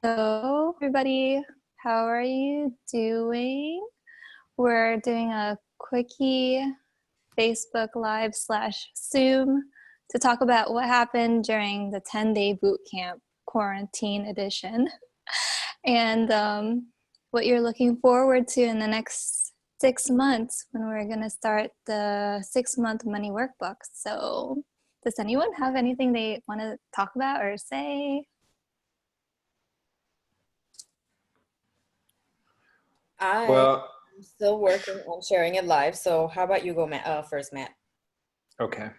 So, everybody, how are you doing? We're doing a quickie Facebook Live / Zoom to talk about what happened during the 10-day boot camp quarantine edition and what you're looking forward to in the next 6 months when we're going to start the 6-month money workbook. So, does anyone have anything they want to talk about or say? I'm still working on sharing it live. So how about you go, Matt, first, Matt? Okay.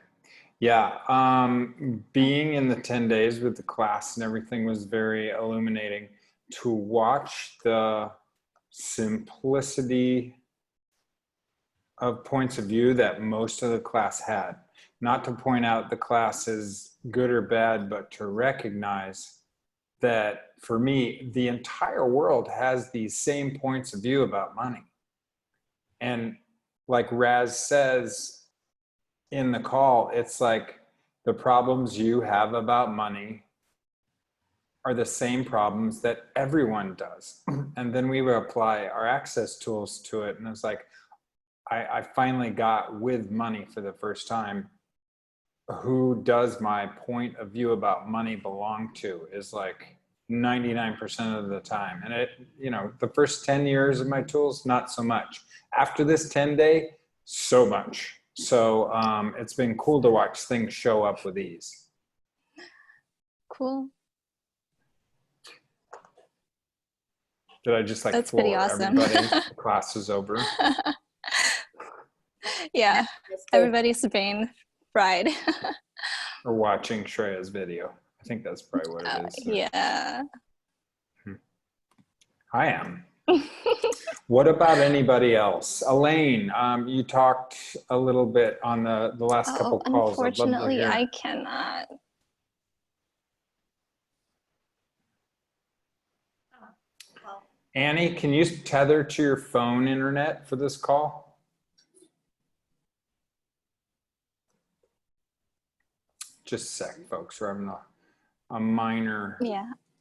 Yeah. Being in the 10 days with the class and everything was very illuminating to watch the simplicity of points of view that most of the class had. Not to point out the class is good or bad, but to recognize that for me, the entire world has these same points of view about money. And like Raz says in the call, it's like the problems you have about money are the same problems that everyone does. And then we would apply our access tools to it. And it's like, I finally got with money for the first time. Who does my point of view about money belong to is like 99% of the time. And it, you know, the first 10 years of my tools, not so much. After this 10-day, so much. So it's been cool to watch things show up with ease. Cool. Did I just like That's floor pretty awesome. everybody? The class is over. Yeah, everybody's been fried. Or watching Shreya's video. I think that's probably what it is. Yeah. I am. What about anybody else? Elaine, you talked a little bit on the last couple calls. Unfortunately, I cannot. Annie, can you tether to your phone internet for this call? Just a sec, folks. We're having a minor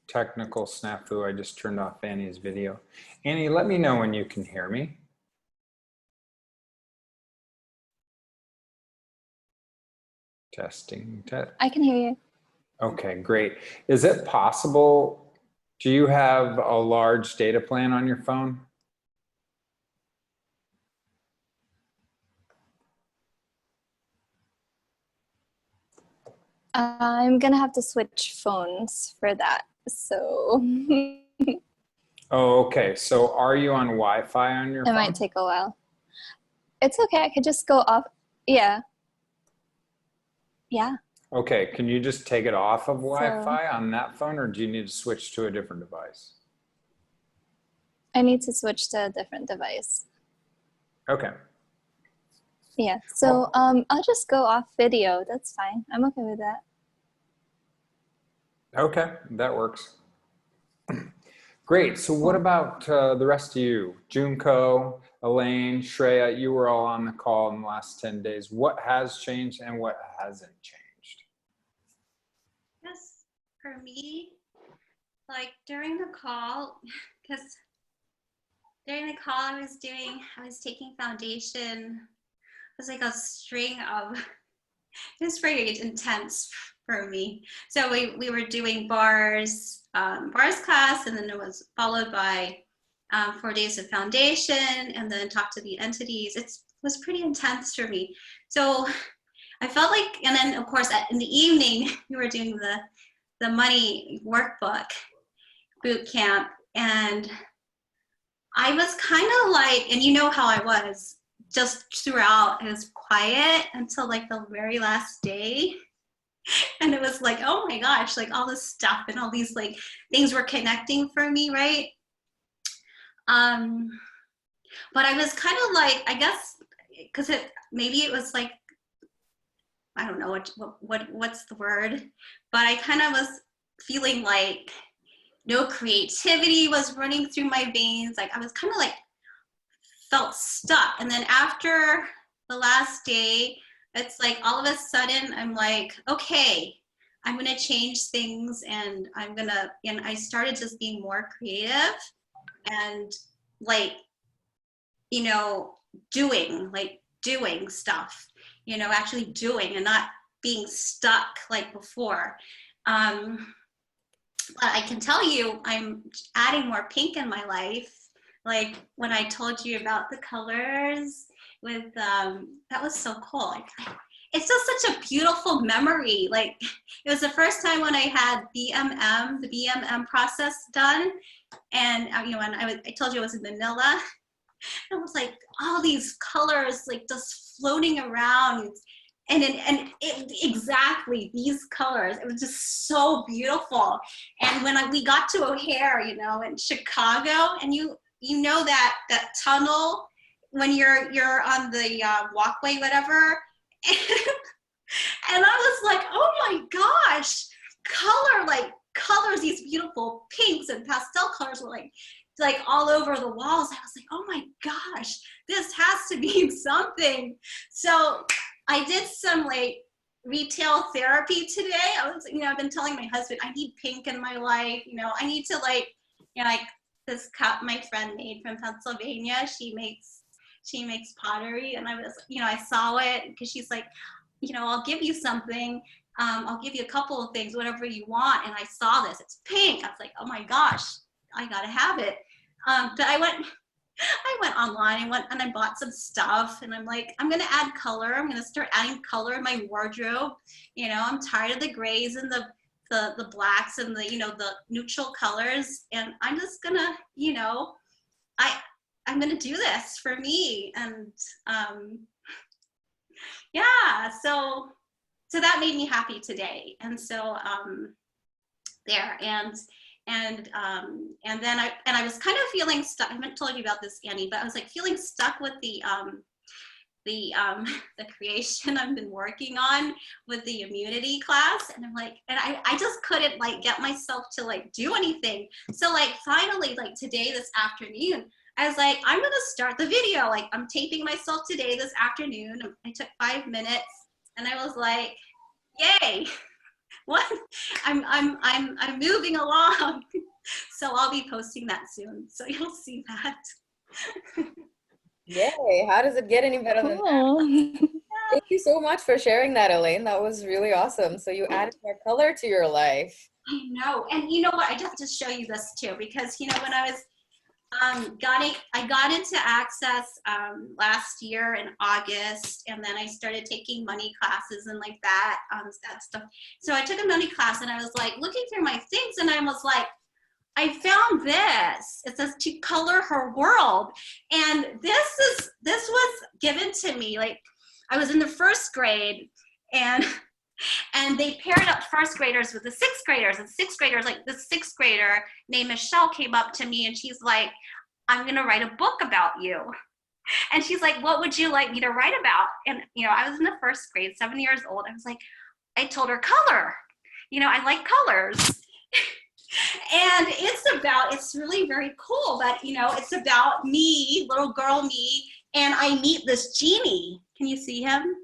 technical snafu. I just turned off Annie's video. Annie, let me know when you can hear me. Testing. I can hear you. Okay, great. Is it possible, do you have a large data plan on your phone? I'm gonna have to switch phones for that, so. Oh, okay. So are you on Wi-Fi on your phone? It might take a while. It's okay, I could just go off. Yeah. Yeah. Okay, can you just take it off of Wi-Fi on that phone, or do you need to switch to a different device? I need to switch to a different device. Okay. Yeah, so I'll just go off video. That's fine. I'm okay with that. Okay, that works. Great. So what about the rest of you? Junko, Elaine, Shreya, you were all on the call in the last 10 days. What has changed and what hasn't changed? Yes, for me, like during the call, because during the call I was taking foundation. It was like a string of, it was very intense for me. So we were doing bars class, and then it was followed by 4 days of foundation, and then talk to the entities. It was pretty intense for me. So I felt like, and then of course in the evening we were doing the money workbook boot camp, and I was kind of like, and you know how I was, just throughout, it was quiet until like the very last day. And it was like, oh my gosh, like all this stuff and all these like things were connecting for me, right? But I was kind of like, I guess, because maybe it was like, I don't know what's the word, but I kind of was feeling like no creativity was running through my veins. Like I was kind of like, felt stuck. And then after the last day, it's like all of a sudden I'm like, okay, I'm gonna change things, and and I started just being more creative and like, you know, doing stuff, you know, actually doing and not being stuck like before. But I can tell you, I'm adding more pink in my life. Like when I told you about the colors with, that was so cool. Like, it's just such a beautiful memory. Like it was the first time when I had the BMM process done. And you know, when I told you I was in Manila, it was like all these colors like just floating around, and exactly these colors. It was just so beautiful. And when we got to O'Hare, you know, in Chicago, and you know that tunnel when you're on the walkway, whatever, and I was like, oh my gosh, colors, these beautiful pinks and pastel colors were like all over the walls. I was like, oh my gosh, this has to be something. So I did some like retail therapy today. I was, you know, I've been telling my husband, I need pink in my life. You know, I need to like, you know, like this cup my friend made from Pennsylvania. She makes pottery, and I was, you know, I saw it because she's like, you know, I'll give you something. I'll give you a couple of things, whatever you want. And I saw this, it's pink. I was like, oh my gosh, I gotta have it. But I went online and I bought some stuff, and I'm like, I'm gonna add color. I'm gonna start adding color in my wardrobe. You know, I'm tired of the grays and the blacks and the, you know, the neutral colors. And I'm just gonna, you know, I'm gonna do this for me. And yeah, so that made me happy today. And so there, and then I was kind of feeling stuck. I haven't told you about this, Annie, but I was like feeling stuck with the creation I've been working on with the immunity class. And I'm like, and I just couldn't like get myself to like do anything. So like finally, like today, this afternoon, I was like, I'm gonna start the video. Like I'm taping myself today, this afternoon. I took 5 minutes, and I was like, yay. What? I'm moving along. So I'll be posting that soon. So you'll see that. Yay. How does it get any better than Cool. that? Thank you so much for sharing that, Elaine. That was really awesome. So you added more color to your life. I know. And you know what? I just have to show you this too, because, you know, when I was I got into Access last year in August, and then I started taking money classes and like that stuff. So I took a money class, and I was like looking through my things, and I was like, I found this. It says to color her world, and this was given to me. Like I was in the first grade, and they paired up first graders with the sixth graders, and sixth graders, like the sixth grader named Michelle came up to me, and she's like, I'm gonna write a book about you. And she's like, what would you like me to write about? And, you know, I was in the first grade, 7 years old. I was like, I told her color. You know, I like colors. And it's really very cool, but, you know, it's about me, little girl me, and I meet this genie. Can you see him?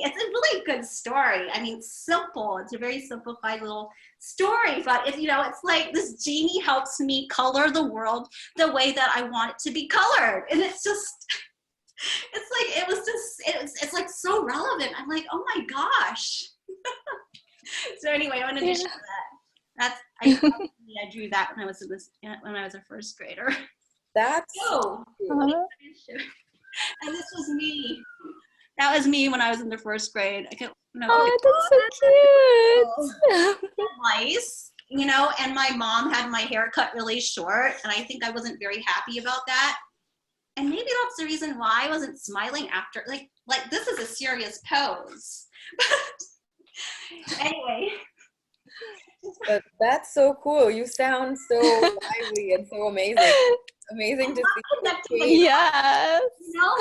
It's a really good story. I mean, simple. It's a very simplified little story, but if you know, it's like this genie helps me color the world the way that I want it to be colored, and it's just, it's like so relevant. I'm like, oh my gosh. So anyway, I wanted to share that. I drew that when I was a first grader. That's so cool. And this was me. That was me when I was in the first grade. Oh, that's so cute. Nice, you know, and my mom had my hair cut really short, and I think I wasn't very happy about that. And maybe that's the reason why I wasn't smiling after. Like this is a serious pose. Anyway. But that's so cool. You sound so lively and so amazing. Amazing to see. Yes. You know,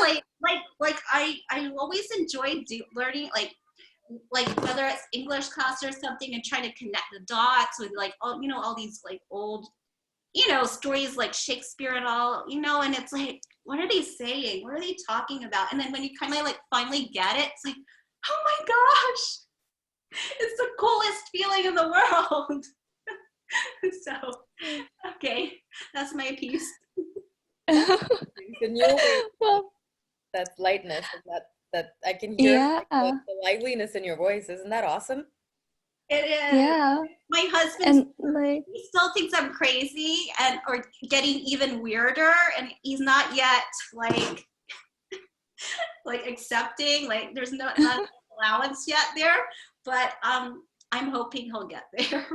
like I always enjoyed learning, like whether it's English class or something, and trying to connect the dots with like all, you know, all these like old, you know, stories like Shakespeare and all, you know, and it's like, what are they saying? What are they talking about? And then when you kind of like finally get it, it's like, oh my gosh, it's the coolest feeling in the world. So, okay, that's my piece. The new way, Well, that's lightness, and that I can hear yeah, the liveliness in your voice. Isn't that awesome? It is. yeah. My husband, And like, he still thinks I'm crazy and or getting even weirder, and he's not yet like accepting. Like there's not allowance yet there, but I'm hoping he'll get there.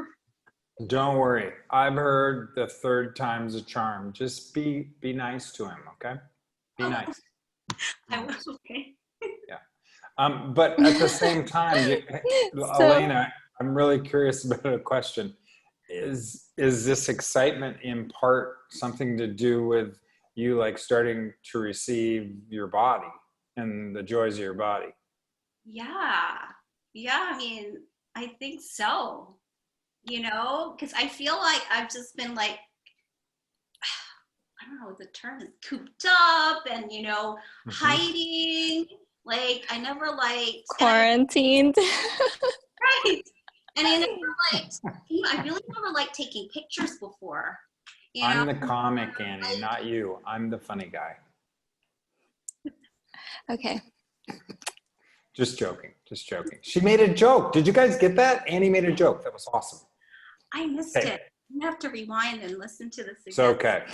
Don't worry. I've heard the third time's a charm. Just be nice to him, okay? Be nice. I will. Okay. But at the same time, so Elena, I'm really curious about a question. Is this excitement in part something to do with you like starting to receive your body and the joys of your body? Yeah. Yeah. I mean, I think so. You know, because I feel like I've just been like, I don't know what the term is, cooped up and, you know, hiding. Like I never liked quarantined. right. And I never liked, you know, I really never liked taking pictures before. You know? I'm the comic, Annie, not you. I'm the funny guy. Okay. Just joking. Just joking. She made a joke. Did you guys get that? Annie made a joke. That was awesome. I missed Okay. it. I'm gonna have to rewind and listen to this again. It's okay.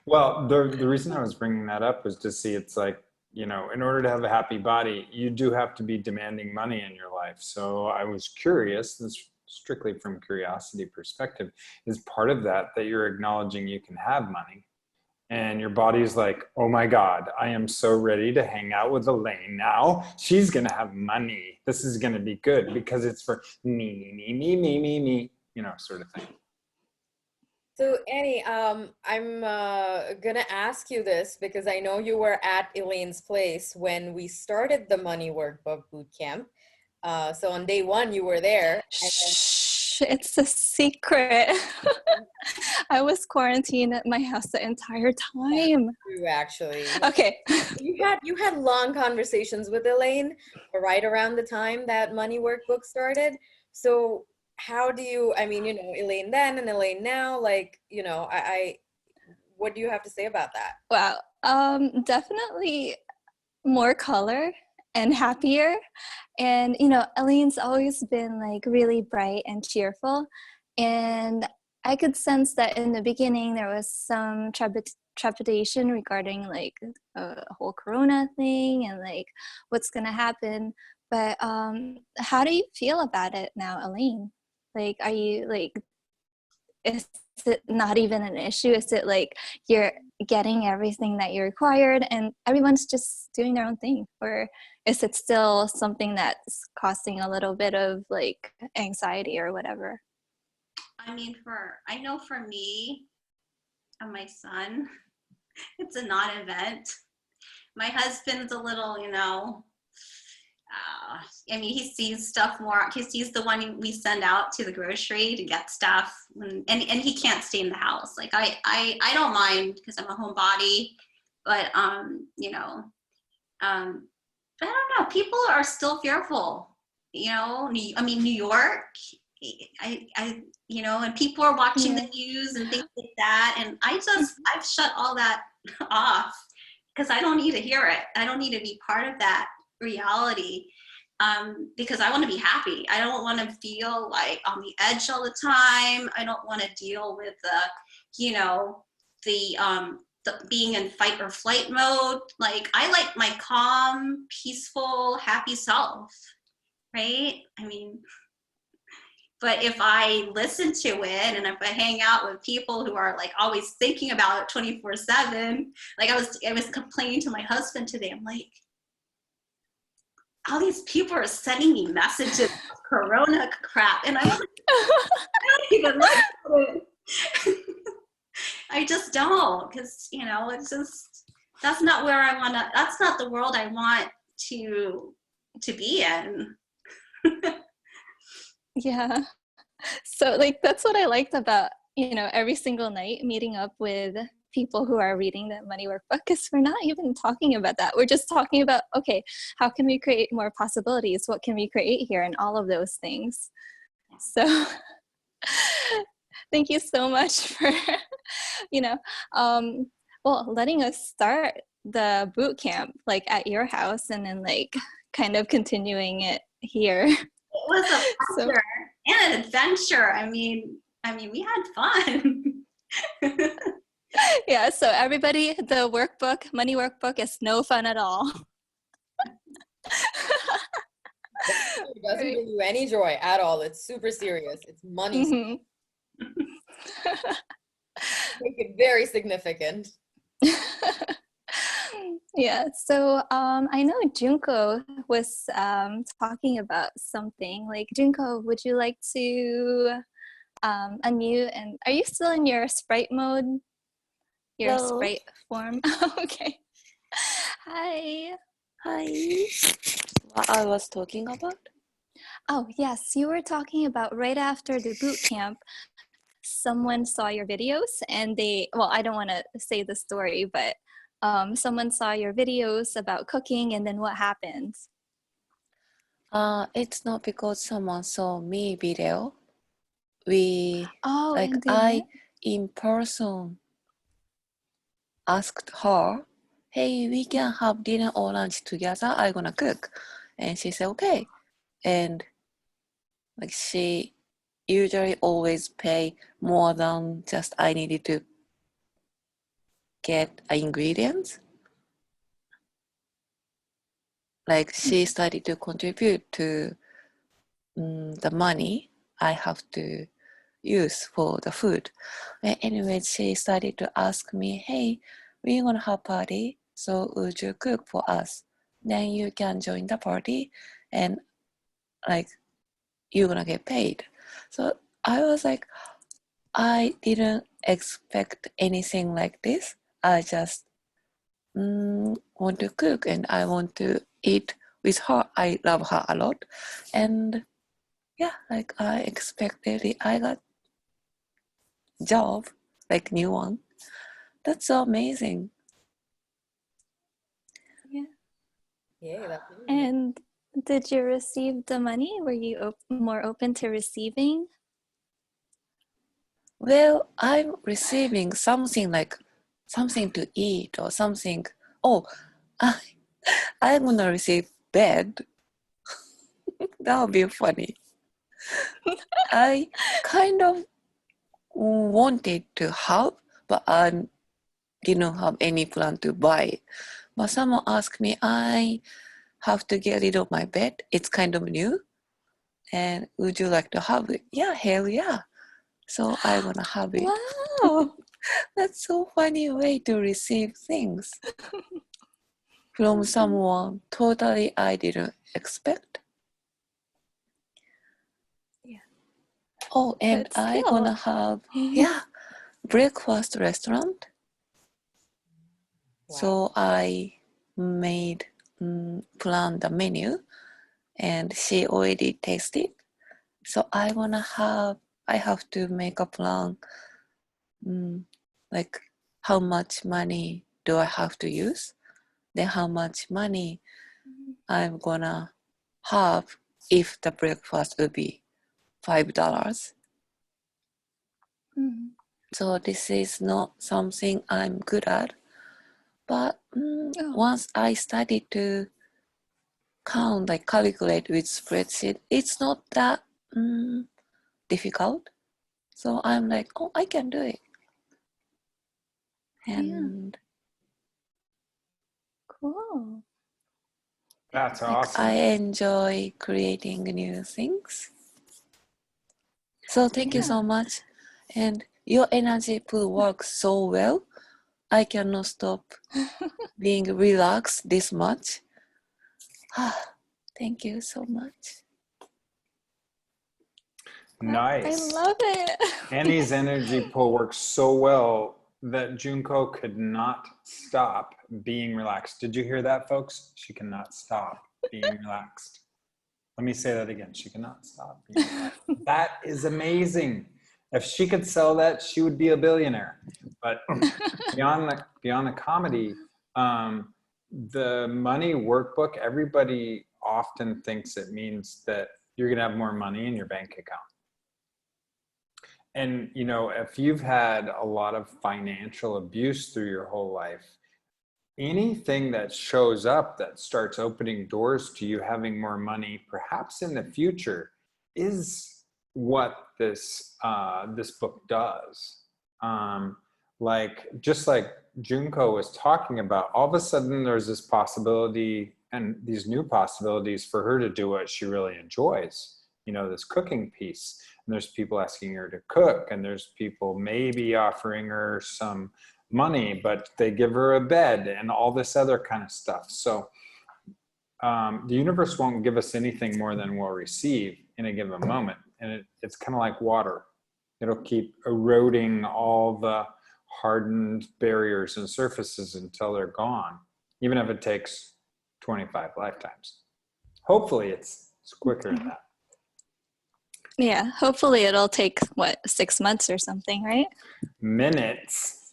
Well, the reason I was bringing that up was to see it's like, you know, in order to have a happy body, you do have to be demanding money in your life. So I was curious, this strictly from curiosity perspective, is part of that you're acknowledging you can have money and your body's like, oh my God, I am so ready to hang out with Elaine now. She's going to have money. This is going to be good because it's for me, you know, sort of thing. So Annie, I'm gonna ask you this because I know you were at Elaine's place when we started the Money Workbook Bootcamp. So on day one, you were there. And then Shh, it's a secret. I was quarantined at my house the entire time. you actually, Okay. you had long conversations with Elaine right around the time that Money Workbook started. So how do you, I mean, you know, Elaine then and Elaine now, like, you know, what do you have to say about that? Wow. Definitely more color and happier. And, you know, Elaine's always been like really bright and cheerful. And I could sense that in the beginning there was some trepidation regarding like a whole corona thing and like what's going to happen. But how do you feel about it now, Elaine? Like, are you like, is it not even an issue? Is it like you're getting everything that you required and everyone's just doing their own thing? Or is it still something that's causing a little bit of like anxiety or whatever? I mean, I know for me and my son, it's a non-event. My husband's a little, you know, I mean, he sees stuff more. He sees the one we send out to the grocery to get stuff, and he can't stay in the house. Like I don't mind because I'm a homebody, but you know, I don't know. People are still fearful. You know, I mean, New York. I you know, and people are watching the news and things like that, and I've shut all that off because I don't need to hear it. I don't need to be part of that reality. Because I want to be happy. I don't want to feel like on the edge all the time. I don't want to deal with you know, the being in fight or flight mode. Like I like my calm, peaceful, happy self, right? I mean, but if I listen to it and if I hang out with people who are like always thinking about it 24/7, like I was complaining to my husband today. I'm like, all these people are sending me messages of corona crap and I don't even like it. I just don't, because you know, it's just, that's not where I want to, that's not the world I want to be in. Yeah. So like that's what I liked about, you know, every single night meeting up with people who are reading the money workbook, because we're not even talking about that. We're just talking about, okay, how can we create more possibilities? What can we create here? And all of those things. So thank you so much for, letting us start the boot camp like at your house and then like kind of continuing it here. It was a So- pleasure and an adventure. I mean, we had fun. Yeah, so everybody, the workbook, money workbook is no fun at all. It doesn't bring you any joy at all. It's super serious. It's money. Mhm. Make it very significant. Yeah, so I know Junko was talking about something. Like, Junko, would you like to unmute? And are you still in your sprite mode? Your Hello. sprite form? Okay. Hi. Hi. What I was talking about? Oh, yes, you were talking about right after the boot camp, someone saw your videos and I don't want to say the story, but someone saw your videos about cooking and then what happened? It's not because someone saw me video. We Oh, like and I in person asked her, "Hey, we can have dinner or lunch together. I'm gonna cook," and she said, "Okay." And like she usually always pay more than just I needed to get ingredients. Like she started to contribute to the money I have to use for the food. And anyway, she started to ask me, "Hey, we're gonna have party, so would you cook for us? Then you can join the party, and like you're gonna get paid." So I was like, I didn't expect anything like this. I just want to cook and I want to eat with her. I love her a lot, and yeah, like I expected it. I got job, like new one. That's so amazing. Yeah, that's amazing. And did you receive the money? Were you more open to receiving? Well, I'm receiving something like something to eat or something. Oh, I, I'm gonna receive bed. That would be funny. I kind of wanted to have, but I didn't have any plan to buy. But someone asked me, I have to get rid of my bed. It's kind of new. And would you like to have it? Yeah, hell yeah. So I'm gonna have it. Wow. That's so funny way to receive things from someone totally I didn't expect. Yeah. Oh, and But I still. gonna have breakfast restaurant. Wow. So I made plan the menu, and she already tasted. So I have to make a plan, like how much money do I have to use, then how much money I'm gonna have if the breakfast will be $5. Mhm. So this is not something I'm good at, but Oh. once I started to count, like calculate with spreadsheet, it's not that difficult. So I'm like, oh, I can do it. And Cool. That's like, awesome. I enjoy creating new things. So thank you so much. And your energy pool works so well. I cannot stop being relaxed this much. Thank you so much. Nice. I love it. Annie's energy pull works so well that Junko could not stop being relaxed. Did you hear that, folks? She cannot stop being relaxed. Let me say that again. She cannot stop being relaxed. That is amazing. If she could sell that, she would be a billionaire. But beyond the comedy, the money workbook, everybody often thinks it means that you're going to have more money in your bank account. And, you know, if you've had a lot of financial abuse through your whole life, anything that shows up that starts opening doors to you having more money, perhaps in the future, is what this book does. Like, just like Junko was talking about, all of a sudden there's this possibility and these new possibilities for her to do what she really enjoys, you know, this cooking piece. And there's people asking her to cook, and there's people maybe offering her some money, but they give her a bed and all this other kind of stuff. So the universe won't give us anything more than we'll receive in a given moment. And it's kind of like water. It'll keep eroding all the hardened barriers and surfaces until they're gone, even if it takes 25 lifetimes. Hopefully it's quicker than that. Yeah, hopefully it'll take, 6 months or something, right? Minutes.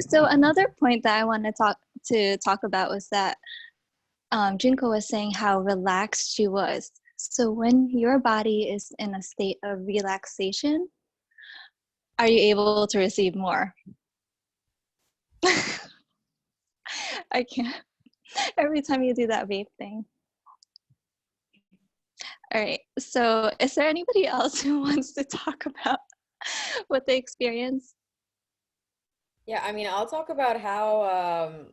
So another point that I want to talk about was that Junko was saying how relaxed she was. So when your body is in a state of relaxation, are you able to receive more? I can't. Every time you do that vape thing. All right. So is there anybody else who wants to talk about what they experienced? Yeah, I mean, I'll talk about how,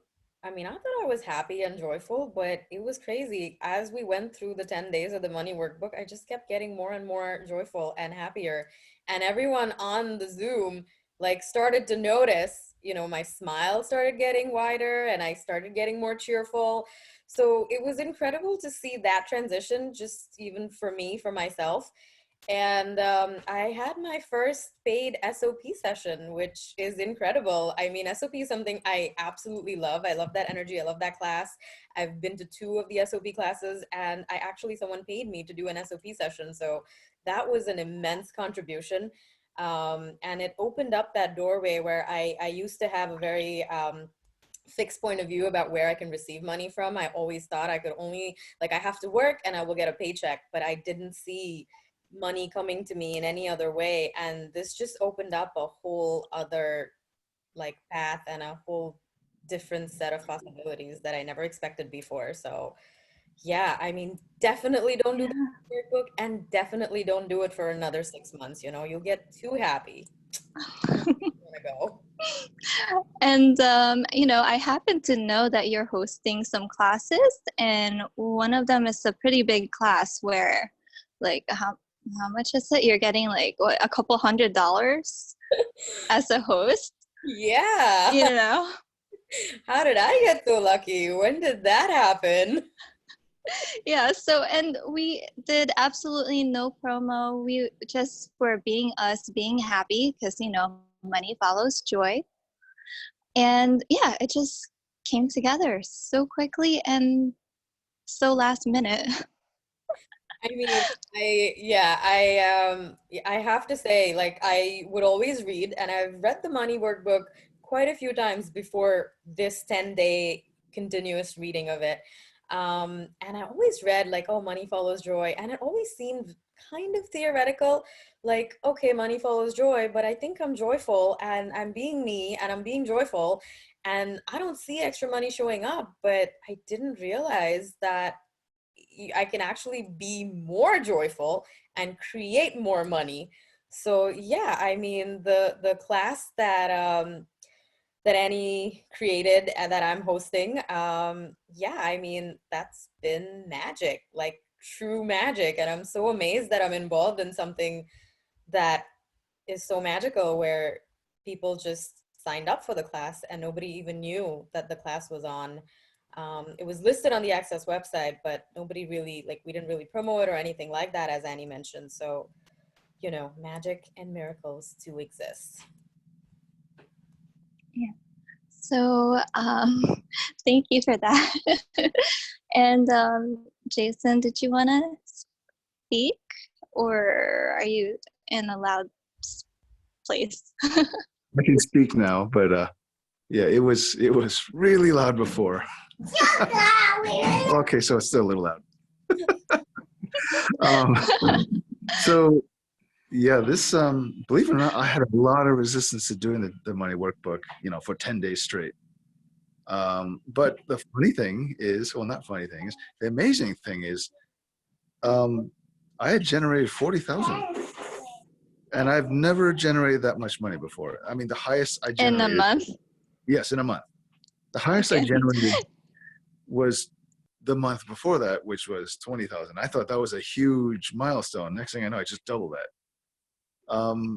I mean, I thought I was happy and joyful, but it was crazy. As we went through the 10 days of the money workbook, I just kept getting more and more joyful and happier. And everyone on the Zoom, like, started to notice, you know, my smile started getting wider and I started getting more cheerful. So it was incredible to see that transition, just even for me, for myself. And I had my first paid SOP session, which is incredible. I mean, SOP is something I absolutely love. I love that energy. I love that class. I've been to 2 of the SOP classes, and someone paid me to do an SOP session. So that was an immense contribution. And it opened up that doorway where I used to have a very fixed point of view about where I can receive money from. I always thought I could only, like, I have to work and I will get a paycheck, but I didn't see money coming to me in any other way. And this just opened up a whole other, like, path and a whole different set of possibilities that I never expected before. So yeah, I mean, definitely don't do the workbook, and definitely don't do it for another 6 months. You know, you'll get too happy. Wanna go. And, you know, I happen to know that you're hosting some classes, and one of them is a pretty big class where, like, how much is it? You're getting, like, what, a couple $100 as a host, Yeah. you know? How did I get so lucky? When did that happen? Yeah, so, and we did absolutely no promo. We just were being us, being happy, because, you know, money follows joy. And yeah, it just came together so quickly and so last minute. I mean, I have to say, like, I would always read, and I've read the money workbook quite a few times before this 10-day continuous reading of it. And I always read, like, oh, money follows joy, and it always seemed kind of theoretical, like, okay, money follows joy, but I think I'm joyful and I'm being me and I'm being joyful, and I don't see extra money showing up. But I didn't realize that I can actually be more joyful and create more money. So yeah, I mean, the class that that Annie created and that I'm hosting, yeah, I mean, that's been magic, like true magic. And I'm so amazed that I'm involved in something that is so magical, where people just signed up for the class and nobody even knew that the class was on. It was listed on the Access website, but nobody really, like, we didn't really promote it or anything like that, as Annie mentioned. So, you know, magic and miracles do exist. Yeah. So thank you for that. And Jason, did you want to speak, or are you in a loud place. I can speak now, but yeah, it was really loud before. Okay, so it's still a little loud. So yeah, this believe it or not, I had a lot of resistance to doing the money workbook, for 10 days straight. But the funny thing is, well, not funny thing is, the amazing thing is, I had generated 40,000, and I've never generated that much money before. I mean, the highest I In generated. a month? Yes, in a month. The highest I Okay. generated was the month before that, which was 20,000. I thought that was a huge milestone. Next thing I know, I just doubled that.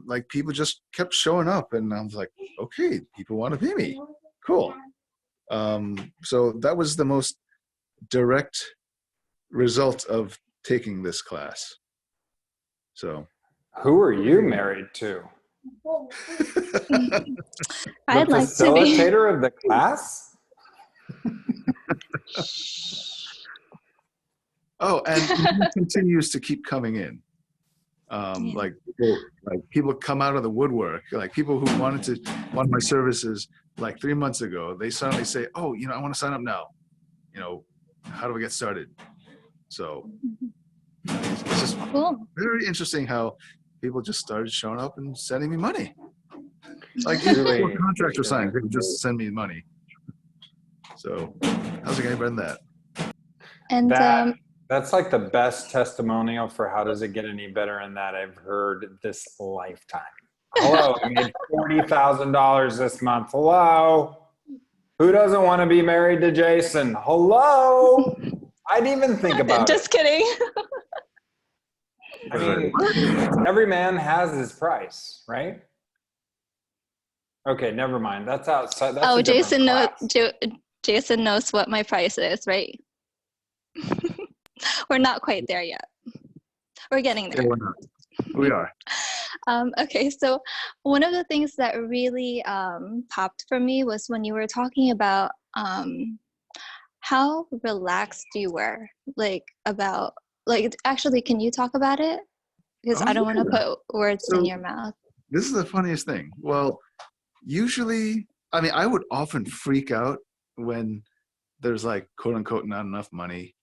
Like people just kept showing up, and I was like, okay, people want to pay me. Cool. So that was the most direct result of taking this class. So Who are you married to? I'd The like to be. facilitator of the class? oh, and it continues to keep coming in. Yeah. Like people come out of the woodwork, like people who wanted my services like 3 months ago, they suddenly say, oh, I want to sign up now. How do I get started? So it's just Cool. very interesting how people just started showing up and sending me money. Like Really before contracts were signed, they would just send me money. So how's it getting better than that? And That's like the best testimonial for how does it get any better than that I've heard this lifetime. Hello, I made $40,000 this month. Hello. Who doesn't want to be married to Jason? Hello. I didn't even think about just kidding. I mean, every man has his price, right? Okay, never mind. That's outside. That's Oh, a different Jason knows. class. Jason knows what my price is, right? We're not quite there yet. We're getting there. Yeah, we're not. We are. Okay, so one of the things that really popped for me was when you were talking about how relaxed you were, actually, can you talk about it? Because Oh, I don't want to yeah. put words in So- your mouth. This is the funniest thing. Well, usually, I mean, I would often freak out when there's like quote unquote not enough money.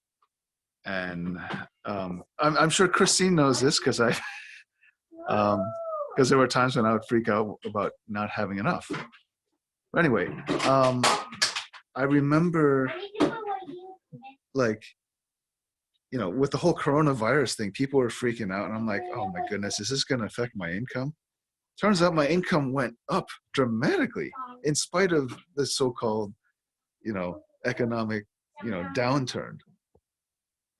And I'm sure Christine knows this because because there were times when I would freak out about not having enough. But anyway, I remember like, with the whole coronavirus thing, people were freaking out, and I'm like, oh my goodness, is this going to affect my income? Turns out my income went up dramatically in spite of the so-called, economic, downturn.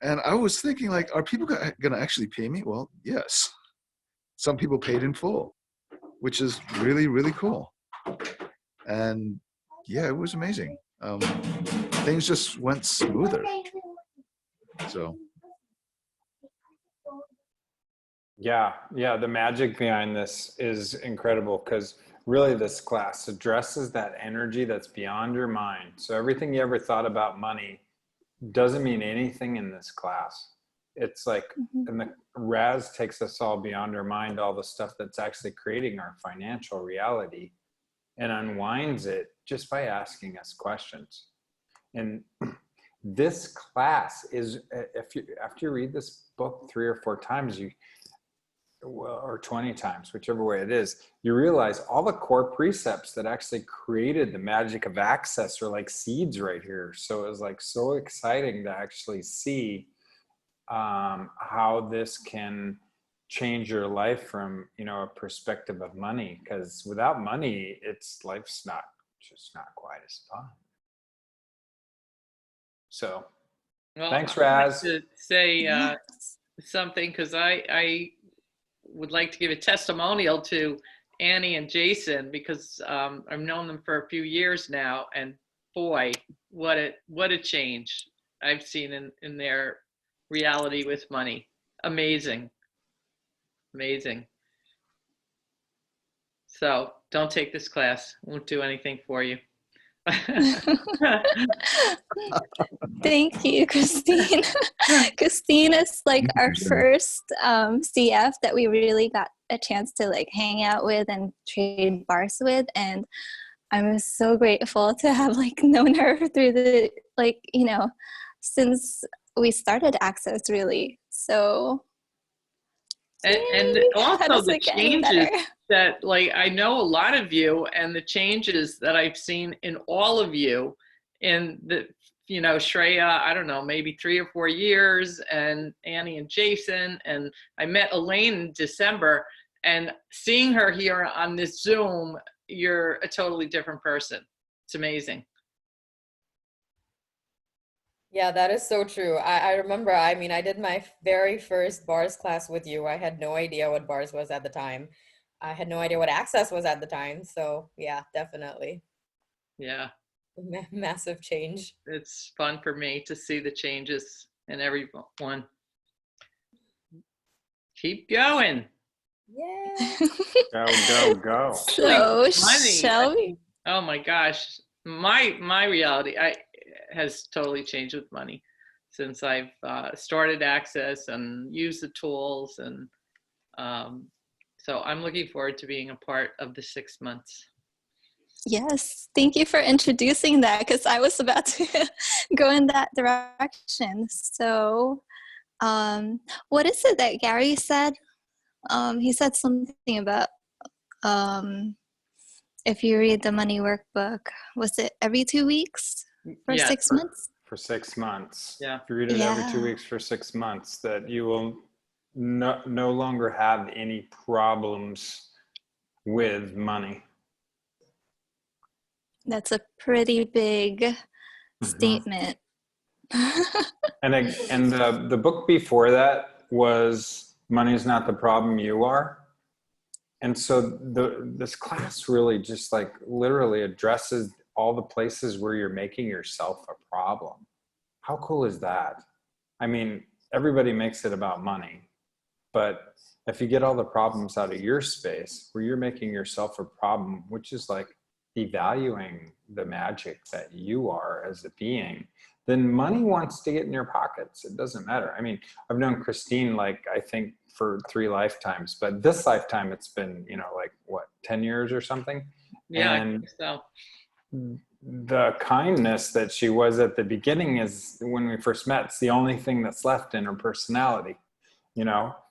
And I was thinking, like, are people going to actually pay me? Well, yes. Some people paid in full, which is really, really cool. And yeah, it was amazing. Things just went smoother. So. Yeah, the magic behind this is incredible because really this class addresses that energy that's beyond your mind. So everything you ever thought about money doesn't mean anything in this class. It's like, and the Raz takes us all beyond our mind, all the stuff that's actually creating our financial reality, and unwinds it just by asking us questions. And this class is, after you read this book 3 or 4 times, or 20 times, whichever way it is, you realize all the core precepts that actually created the magic of access are like seeds right here. So it was like so exciting to actually see how this can change your life from, a perspective of money, because without money, life's just not quite as fun. So Well, thanks, I'd like Raz. to say something because I would like to give a testimonial to Annie and Jason because I've known them for a few years now, and boy, what a change I've seen in their reality with money. Amazing. So don't take this class. Won't do anything for you. Thank you, Christine. Christine is like Thank you, our Christine. first CF that we really got a chance to like hang out with and trade bars with, and I'm so grateful to have like known her through the like since we started Access really. So And yay, how also does the it get any changes better? that, like, I know a lot of you, and the changes that I've seen in all of you in the, Shreya, I don't know, maybe 3 or 4 years, and Annie and Jason, and I met Elaine in December, and seeing her here on this Zoom, you're a totally different person. It's amazing. Yeah, that is so true. I remember, I mean, I did my very first bars class with you. I had no idea what bars was at the time. I had no idea what Access was at the time. So yeah, definitely. Yeah, Massive change. it's fun for me to see the changes in everyone. Keep going. Yeah. Go, go, go. So Money. shall we? Oh my gosh, my reality has totally changed with money since I've started Access and used the tools, and so I'm looking forward to being a part of the 6 months. Yes, thank you for introducing that because I was about to go in that direction. So, what is it that Gary said? He said something about if you read the money workbook, was it every 2 weeks for Yeah, 6 months? For 6 months. Yeah. If you read it every 2 Yeah. weeks for 6 months, that you will no longer have any problems with money. That's a pretty big Mhm. statement. And the book before that was Money is Not the Problem, You Are. And so this class really just like literally addresses all the places where you're making yourself a problem. How cool is that? I mean, everybody makes it about money, but if you get all the problems out of your space where you're making yourself a problem, which is like devaluing the magic that you are as a being, then money wants to get in your pockets. It doesn't matter. I mean, I've known Christine, like, I think for 3 lifetimes, but this lifetime it's been, like what, 10 years or something. Yeah, And I think so. the kindness that she was at the beginning is when we first met, it's the only thing that's left in her personality.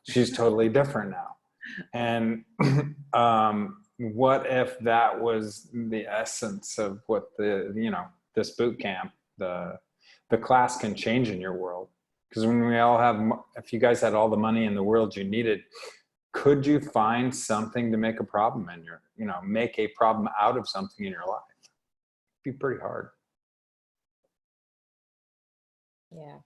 She's totally different now. And what if that was the essence of what this boot camp, the class can change in your world? Because when we all have, if you guys had all the money in the world you needed, could you find something to make a problem in your, make a problem out of something in your life? It'd be pretty hard. Yeah.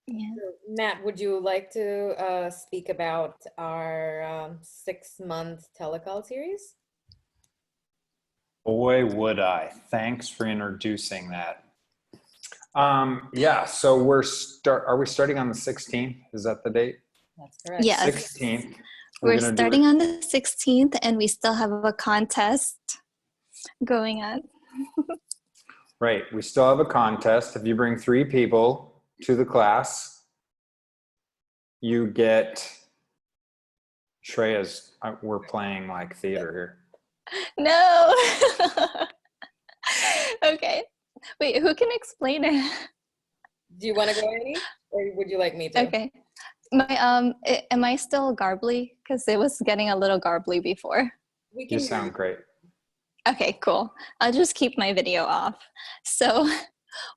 Yeah. So, Matt, would you like to speak about our 6-month telecall series? Boy, would I. Thanks for introducing that. Yeah, so are we starting on the 16th? Is that the date? That's correct. Yes. 16th. We're gonna do starting it- on the 16th and we still have a contest going on. Right, we still have a contest. If you bring 3 people to the class, you get Shreya's, we're playing like theater here. No. Okay. Wait, who can explain it? Do you want to go, Annie? Or would you like me to? Okay. Am I still garbly? Because it was getting a little garbly before. We You can sound great. Okay, cool. I'll just keep my video off. So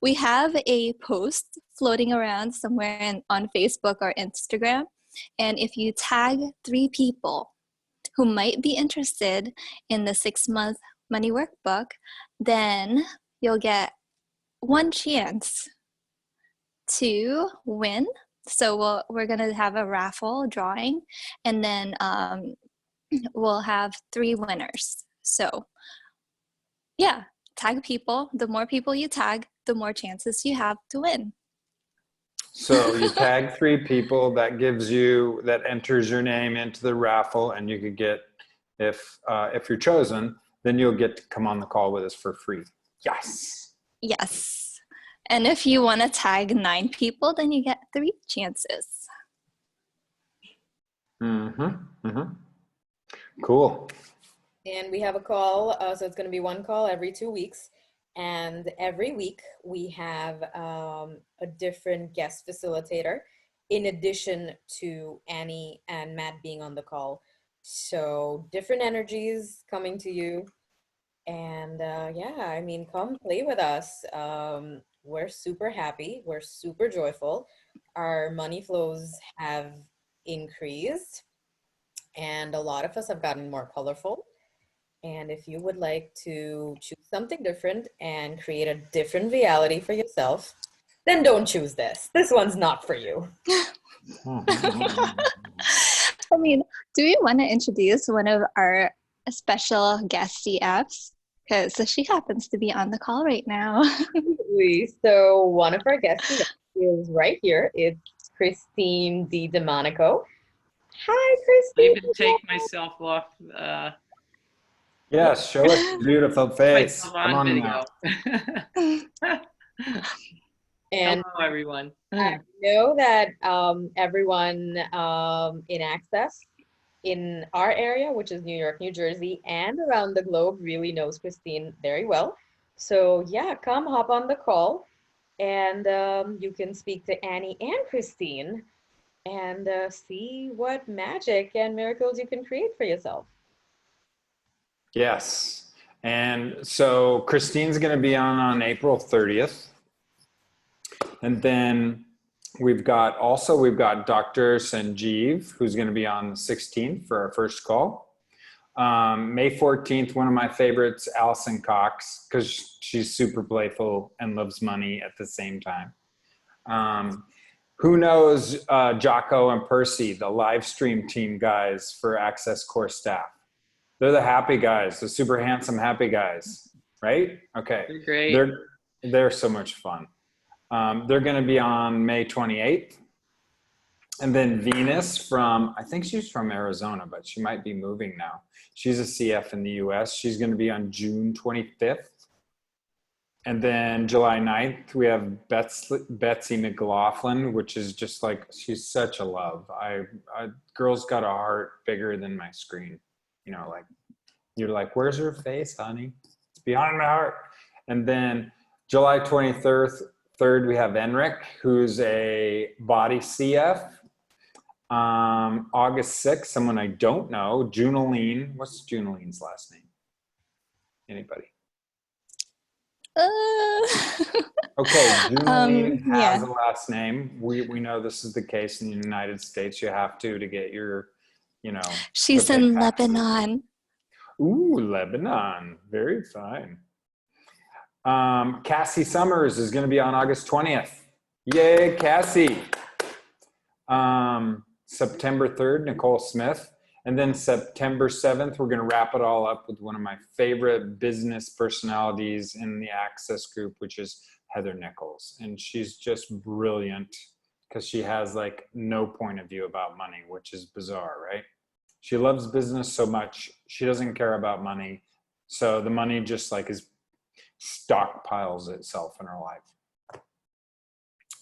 we have a post floating around somewhere on Facebook or Instagram. And if you tag 3 people who might be interested in the 6-month money workbook, then you'll get 1 chance to win. So we're going to have a raffle drawing, and then we'll have 3 winners. So yeah, tag people. The more people you tag, the more chances you have to win. So you tag 3 people, that enters your name into the raffle, and you could get, if you're chosen, then you'll get to come on the call with us for free. Yes. Yes. And if you want to tag 9 people, then you get 3 chances. Cool. And we have a call, so it's going to be one call every 2 weeks. And every week we have a different guest facilitator in addition to Annie and Matt being on the call. So different energies coming to you. And yeah, I mean, come play with us. We're super happy. We're super joyful. Our money flows have increased, and a lot of us have gotten more colorful. And if you would like to choose something different and create a different reality for yourself, then don't choose this. This one's not for you. I mean, do we want to introduce one of our special guest CFs? Because she happens to be on the call right now. So one of our guests is right here. It's Christine D. DeMonico. Hi, I Christine. even take myself off Yes, show us your beautiful face. myself Come on on video. now. And Hello, everyone. I know that everyone in Access in our area, which is New York, New Jersey, and around the globe really knows Christine very well. So yeah, come hop on the call and you can speak to Annie and Christine and see what magic and miracles you can create for yourself. Yes. And so Christine's going to be on April 30th. And then we've got Dr. Sanjeev, who's going to be on the 16th for our first call. May 14th, one of my favorites, Allison Cox, because she's super playful and loves money at the same time. Who knows Jocko and Percy, the live stream team guys for Access Core staff? They're the happy guys, the super handsome happy guys, right? Okay. They're great. They're so much fun. They're going to be on May 28th. And then Venus I think she's from Arizona, but she might be moving now. She's a CF in the US. She's going to be on June 25th. And then July 9th, we have Betsy McLaughlin, which is just like, she's such a love. Girl's got a heart bigger than my screen. You know, like, you're like, where's her face, honey? It's behind my heart. And then July 23rd, we have Enric, who's a body CF. August 6th, someone I don't know, Junaline. What's Junaline's last name? Anybody? Okay, Junaline has a last name. We know this is the case in the United States. You have to get your, She's in Lebanon. Ooh, Lebanon. Very fine. Cassie Summers is going to be on August 20th. Yay, Cassie. September 3rd, Nicole Smith. And then September 7th, we're going to wrap it all up with one of my favorite business personalities in the Access group, which is Heather Nichols. And she's just brilliant because she has like no point of view about money, which is bizarre, right? She loves business so much. She doesn't care about money. So the money just like stockpiles itself in her life.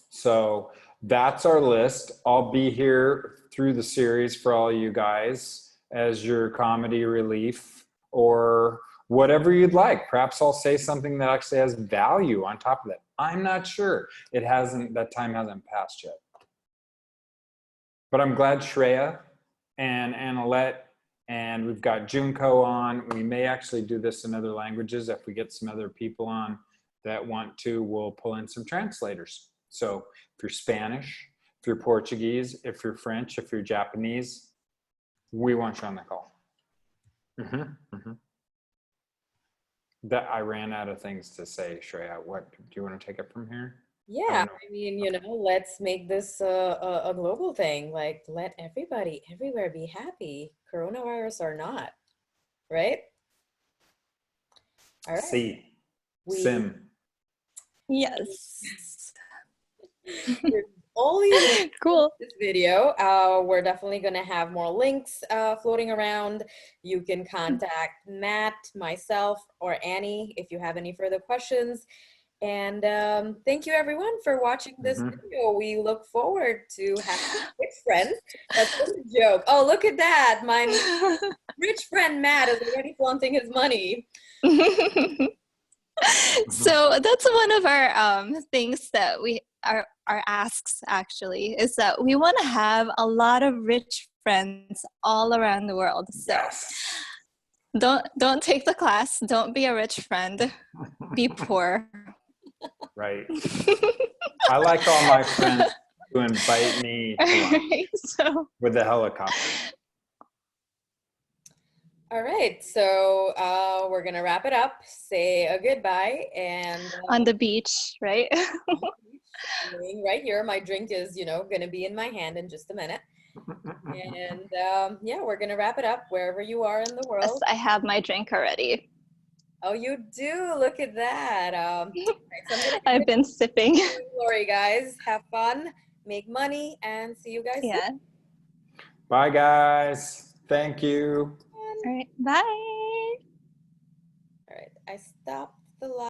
So that's our list. I'll be here through the series for all you guys as your comedy relief or whatever you'd like. Perhaps I'll say something that actually has value on top of that. I'm not sure. That time hasn't passed yet. But I'm glad Shreya and Annalette and we've got Junko on. We may actually do this in other languages. If we get some other people on that want to, we'll pull in some translators. So if you're Spanish, if you're Portuguese, if you're French, if you're Japanese, we want you on the call. That I ran out of things to say, Shreya. What do you want to take it from here? Yeah, I mean, let's make this a global thing. Like, let everybody everywhere be happy, coronavirus or not, right? All right. Sim. Yes. all you Cool. this video, we're definitely going to have more links floating around. You can contact Matt, myself, or Annie if you have any further questions. And thank you everyone for watching this video. We look forward to having rich friends. That's a joke. Oh, look at that. My rich friend Matt is already flaunting his money. So that's one of our things that our asks actually is that we want to have a lot of rich friends all around the world. So Yes. don't take the class. Don't be a rich friend. Be poor. Right. I like all my friends to invite me to lunch Alright, so with the helicopter. All right, so we're gonna wrap it up, say a goodbye, and on the beach, right? laying right here. My drink is, gonna be in my hand in just a minute. And yeah, we're gonna wrap it up wherever you are in the Yes, world. I have my drink already. Oh, you do? Look at that. All right, so I'm gonna I've been sipping. Glory, guys. Have fun, make money, and see you guys soon. Yeah. Bye, guys. Thank you. All right. Bye. All right, I stopped the live.